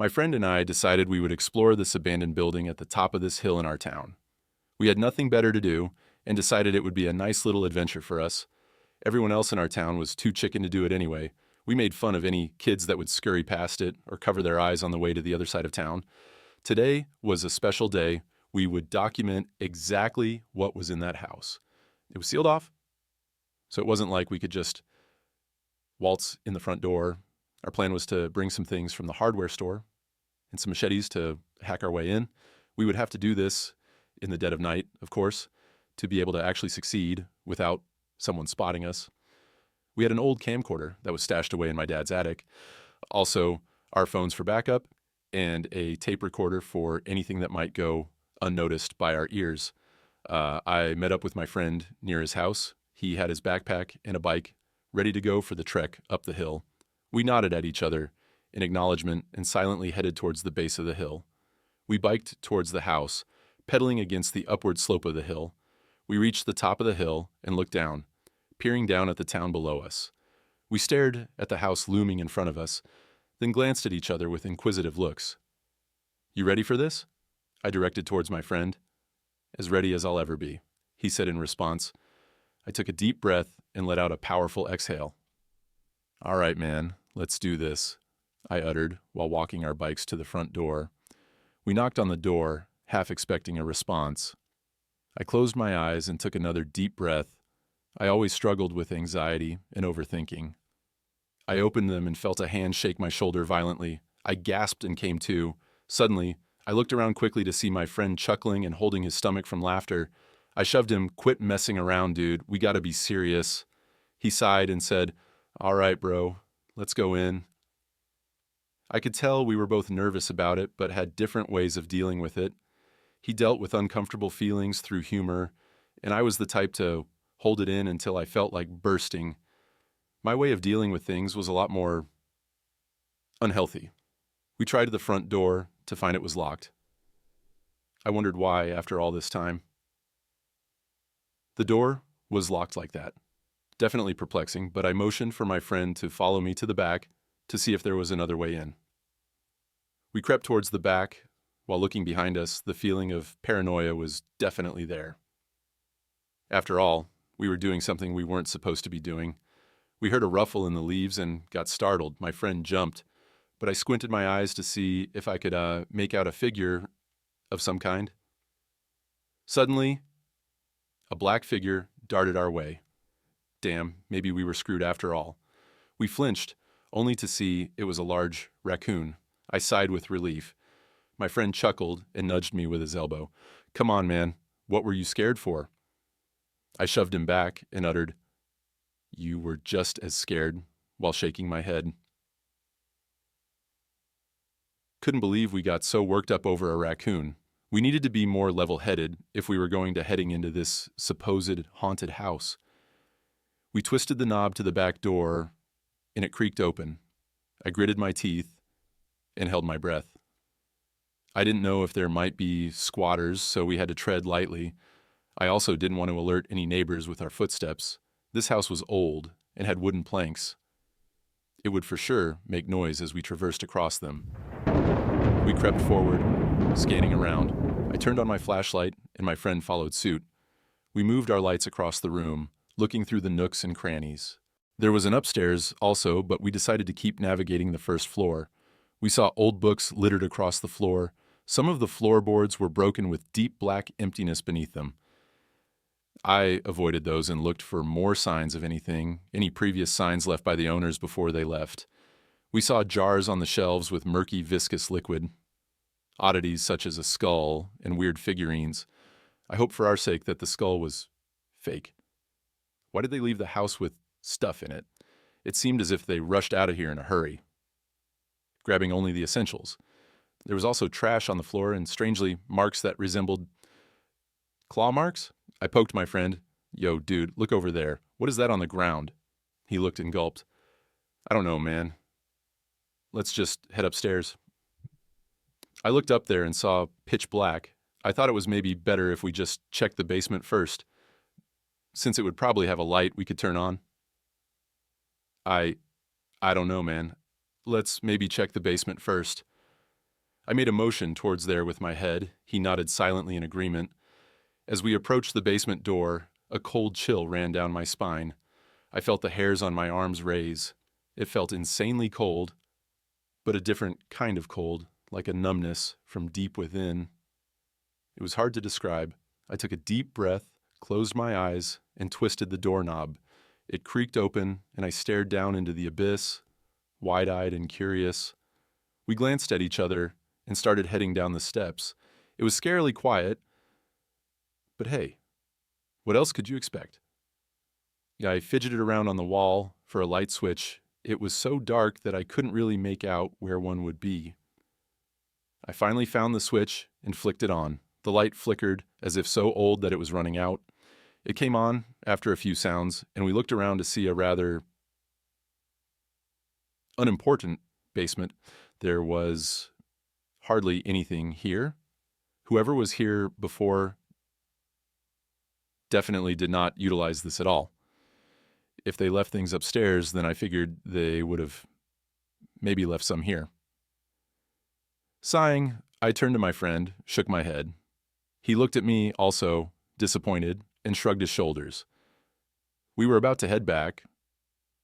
My friend and I decided we would explore this abandoned building at the top of this hill in our town. We had nothing better to do and decided it would be a nice little adventure for us. Everyone else in our town was too chicken to do it anyway. We made fun of any kids that would scurry past it or cover their eyes on the way to the other side of town. Today was a special day. We would document exactly what was in that house. It was sealed off, so it wasn't like we could just waltz in the front door. Our plan was to bring some things from the hardware store and some machetes to hack our way in. We would have to do this in the dead of night, of course, to be able to actually succeed without someone spotting us. We had an old camcorder that was stashed away in my dad's attic. Also, our phones for backup and a tape recorder for anything that might go unnoticed by our ears. I met up with my friend near his house. He had his backpack and a bike ready to go for the trek up the hill. We nodded at each other in acknowledgement and silently headed towards the base of the hill. We biked towards the house, pedaling against the upward slope of the hill. We reached the top of the hill and looked down, peering down at the town below us. We stared at the house looming in front of us, then glanced at each other with inquisitive looks. "You ready for this?" I directed towards my friend. "As ready as I'll ever be," he said in response. I took a deep breath and let out a powerful exhale. "All right, man, let's do this," I uttered while walking our bikes to the front door. We knocked on the door, half expecting a response. I closed my eyes and took another deep breath. I always struggled with anxiety and overthinking. I opened them and felt a hand shake my shoulder violently. I gasped and came to. Suddenly, I looked around quickly to see my friend chuckling and holding his stomach from laughter. I shoved him, "Quit messing around, dude. We gotta be serious." He sighed and said, "All right, bro, let's go in." I could tell we were both nervous about it, but had different ways of dealing with it. He dealt with uncomfortable feelings through humor, and I was the type to hold it in until I felt like bursting. My way of dealing with things was a lot more unhealthy. We tried the front door to find it was locked. I wondered why after all this time. The door was locked like that. Definitely perplexing, but I motioned for my friend to follow me to the back to see if there was another way in. We crept towards the back. While looking behind us, the feeling of paranoia was definitely there. After all, we were doing something we weren't supposed to be doing. We heard a ruffle in the leaves and got startled. My friend jumped, but I squinted my eyes to see if I could make out a figure of some kind. Suddenly, a black figure darted our way. Damn, maybe we were screwed after all. We flinched, only to see it was a large raccoon. I sighed with relief. My friend chuckled and nudged me with his elbow. "Come on, man. What were you scared for?" I shoved him back and uttered, "You were just as scared," while shaking my head. Couldn't believe we got so worked up over a raccoon. We needed to be more level-headed if we were going to heading into this supposed haunted house. We twisted the knob to the back door, and it creaked open. I gritted my teeth and held my breath. I didn't know if there might be squatters, so we had to tread lightly. I also didn't want to alert any neighbors with our footsteps. This house was old and had wooden planks. It would for sure make noise as we traversed across them. We crept forward, scanning around. I turned on my flashlight, and my friend followed suit. We moved our lights across the room, looking through the nooks and crannies. There was an upstairs also, but we decided to keep navigating the first floor. We saw old books littered across the floor. Some of the floorboards were broken with deep black emptiness beneath them. I avoided those and looked for more signs of anything, any previous signs left by the owners before they left. We saw jars on the shelves with murky, viscous liquid, oddities such as a skull and weird figurines. I hope for our sake that the skull was fake. Why did they leave the house with stuff in it? It seemed as if they rushed out of here in a hurry, grabbing only the essentials. There was also trash on the floor and, strangely, marks that resembled claw marks. I poked my friend. "Yo, dude, look over there. What is that on the ground?" He looked and gulped. "I don't know, man. Let's just head upstairs." I looked up there and saw pitch black. I thought it was maybe better if we just checked the basement first, since it would probably have a light we could turn on. I don't know, man. Let's maybe check the basement first. I made a motion towards there with my head. He nodded silently in agreement. As we approached the basement door, a cold chill ran down my spine. I felt the hairs on my arms raise. It felt insanely cold, but a different kind of cold, like a numbness from deep within. It was hard to describe. I took a deep breath, closed my eyes, and twisted the doorknob. It creaked open, and I stared down into the abyss, wide-eyed and curious. We glanced at each other and started heading down the steps. It was scarily quiet, but hey, what else could you expect? I fidgeted around on the wall for a light switch. It was so dark that I couldn't really make out where one would be. I finally found the switch and flicked it on. The light flickered as if so old that it was running out. It came on after a few sounds, and we looked around to see a rather unimportant basement. There was hardly anything here. Whoever was here before definitely did not utilize this at all. If they left things upstairs, then I figured they would have maybe left some here. Sighing, I turned to my friend, shook my head. He looked at me, also disappointed, and shrugged his shoulders. We were about to head back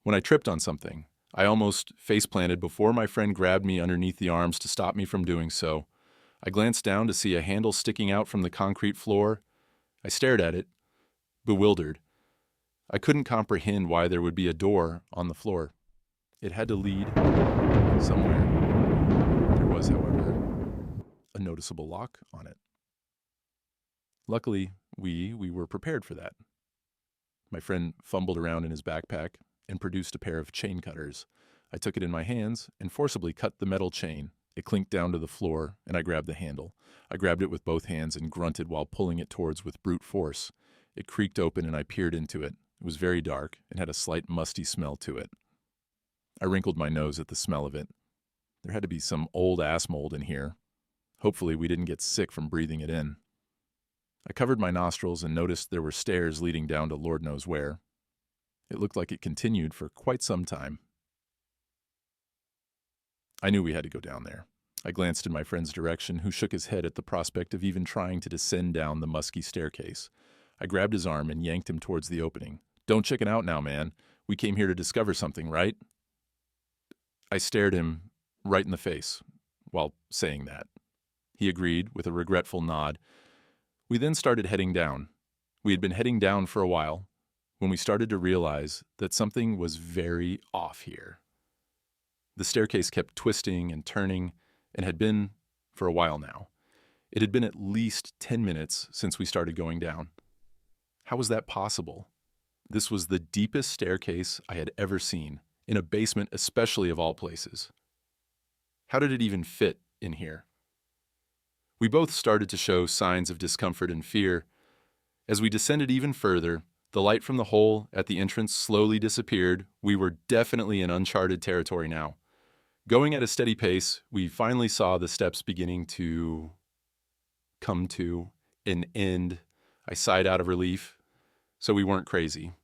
when I tripped on something. I almost face-planted before my friend grabbed me underneath the arms to stop me from doing so. I glanced down to see a handle sticking out from the concrete floor. I stared at it, bewildered. I couldn't comprehend why there would be a door on the floor. It had to lead somewhere. There was, however, a noticeable lock on it. Luckily, we were prepared for that. My friend fumbled around in his backpack and produced a pair of chain cutters. I took it in my hands and forcibly cut the metal chain. It clinked down to the floor, and I grabbed the handle. I grabbed it with both hands and grunted while pulling it towards with brute force. It creaked open, and I peered into it. It was very dark and had a slight musty smell to it. I wrinkled my nose at the smell of it. There had to be some old ass mold in here. Hopefully we didn't get sick from breathing it in. I covered my nostrils and noticed there were stairs leading down to Lord knows where. It looked like it continued for quite some time. I knew we had to go down there. I glanced in my friend's direction, who shook his head at the prospect of even trying to descend down the musky staircase. I grabbed his arm and yanked him towards the opening. "Don't chicken out now, man. We came here to discover something, right?" I stared him right in the face while saying that. He agreed with a regretful nod. We then started heading down. We had been heading down for a while when we started to realize that something was very off here. The staircase kept twisting and turning and had been for a while now. It had been at least 10 minutes since we started going down. How was that possible? This was the deepest staircase I had ever seen, in a basement especially of all places. How did it even fit in here? We both started to show signs of discomfort and fear. As we descended even further, the light from the hole at the entrance slowly disappeared. We were definitely in uncharted territory now. Going at a steady pace, we finally saw the steps beginning to come to an end. I sighed out of relief, so we weren't crazy.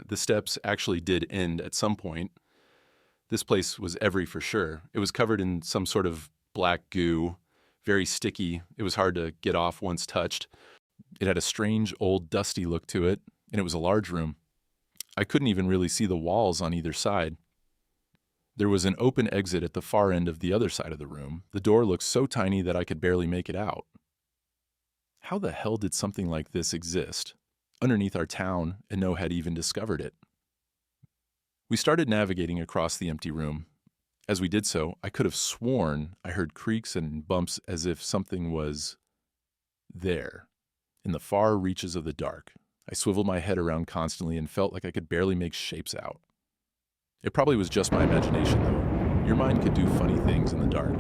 The steps actually did end at some point. This place was every for sure. It was covered in some sort of black goo, very sticky. It was hard to get off once touched. It had a strange, old, dusty look to it, and it was a large room. I couldn't even really see the walls on either side. There was an open exit at the far end of the other side of the room. The door looked so tiny that I could barely make it out. How the hell did something like this exist underneath our town and no had even discovered it? We started navigating across the empty room. As we did so, I could have sworn I heard creaks and bumps as if something was there, in the far reaches of the dark. I swiveled my head around constantly and felt like I could barely make shapes out. It probably was just my imagination, though. Your mind could do funny things in the dark.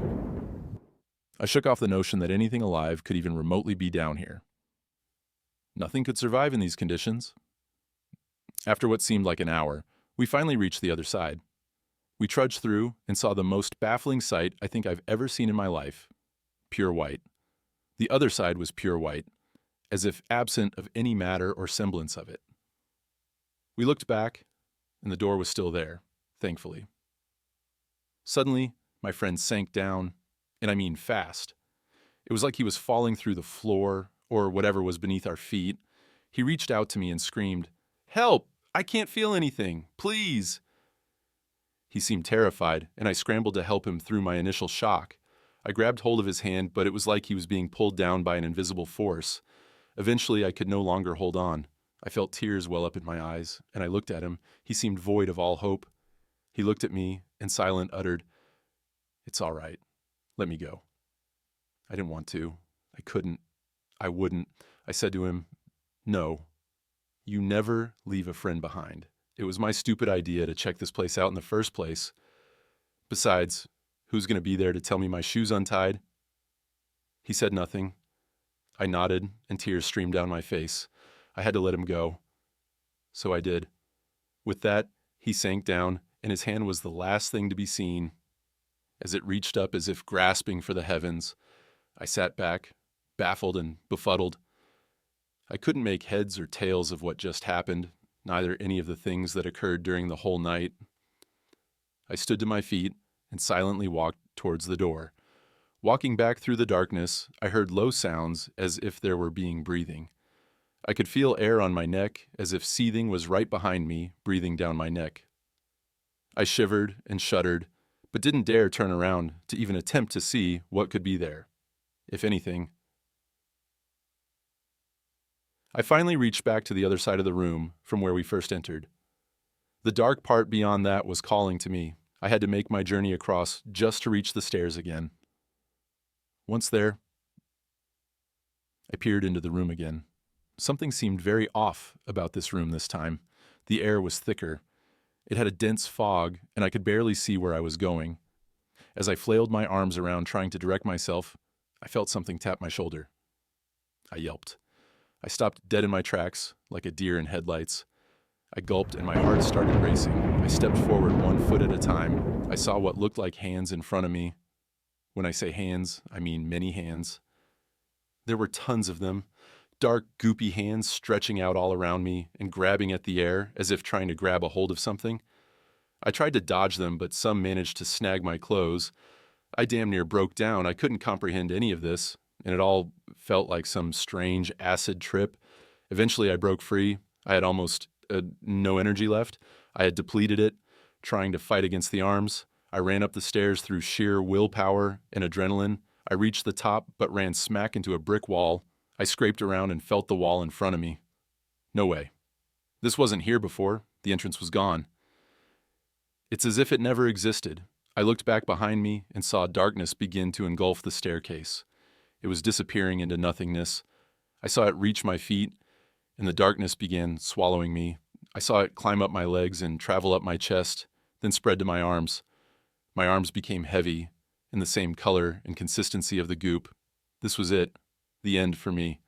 I shook off the notion that anything alive could even remotely be down here. Nothing could survive in these conditions. After what seemed like an hour, we finally reached the other side. We trudged through and saw the most baffling sight I think I've ever seen in my life. Pure white. The other side was pure white, as if absent of any matter or semblance of it. We looked back, and the door was still there, thankfully. Suddenly, my friend sank down and I mean fast. It was like he was falling through the floor or whatever was beneath our feet. He reached out to me and screamed, "Help! I can't feel anything! Please!" He seemed terrified, and I scrambled to help him through my initial shock. I grabbed hold of his hand, but it was like he was being pulled down by an invisible force. Eventually, I could no longer hold on. I felt tears well up in my eyes, and I looked at him. He seemed void of all hope. He looked at me and silent uttered, "It's all right. Let me go." I didn't want to. I couldn't. I wouldn't. I said to him, "No, you never leave a friend behind. It was my stupid idea to check this place out in the first place. Besides, who's going to be there to tell me my shoe's untied?" He said nothing. I nodded, and tears streamed down my face. I had to let him go. So I did. With that, he sank down, and his hand was the last thing to be seen. As it reached up as if grasping for the heavens, I sat back, baffled and befuddled. I couldn't make heads or tails of what just happened, neither any of the things that occurred during the whole night. I stood to my feet and silently walked towards the door. Walking back through the darkness, I heard low sounds as if there were being breathing. I could feel air on my neck as if seething was right behind me, breathing down my neck. I shivered and shuddered, but didn't dare turn around to even attempt to see what could be there, if anything. I finally reached back to the other side of the room from where we first entered. The dark part beyond that was calling to me. I had to make my journey across just to reach the stairs again. Once there, I peered into the room again. Something seemed very off about this room this time. The air was thicker. It had a dense fog, and I could barely see where I was going. As I flailed my arms around trying to direct myself, I felt something tap my shoulder. I yelped. I stopped dead in my tracks, like a deer in headlights. I gulped and my heart started racing. I stepped forward 1 foot at a time. I saw what looked like hands in front of me. When I say hands, I mean many hands. There were tons of them, dark, goopy hands stretching out all around me and grabbing at the air as if trying to grab a hold of something. I tried to dodge them, but some managed to snag my clothes. I damn near broke down. I couldn't comprehend any of this, and it all felt like some strange acid trip. Eventually, I broke free. I had almost no energy left. I had depleted it, trying to fight against the arms. I ran up the stairs through sheer willpower and adrenaline. I reached the top, but ran smack into a brick wall. I scraped around and felt the wall in front of me. No way. This wasn't here before. The entrance was gone. It's as if it never existed. I looked back behind me and saw darkness begin to engulf the staircase. It was disappearing into nothingness. I saw it reach my feet, and the darkness began swallowing me. I saw it climb up my legs and travel up my chest, then spread to my arms. My arms became heavy, in the same color and consistency of the goop. This was it, the end for me.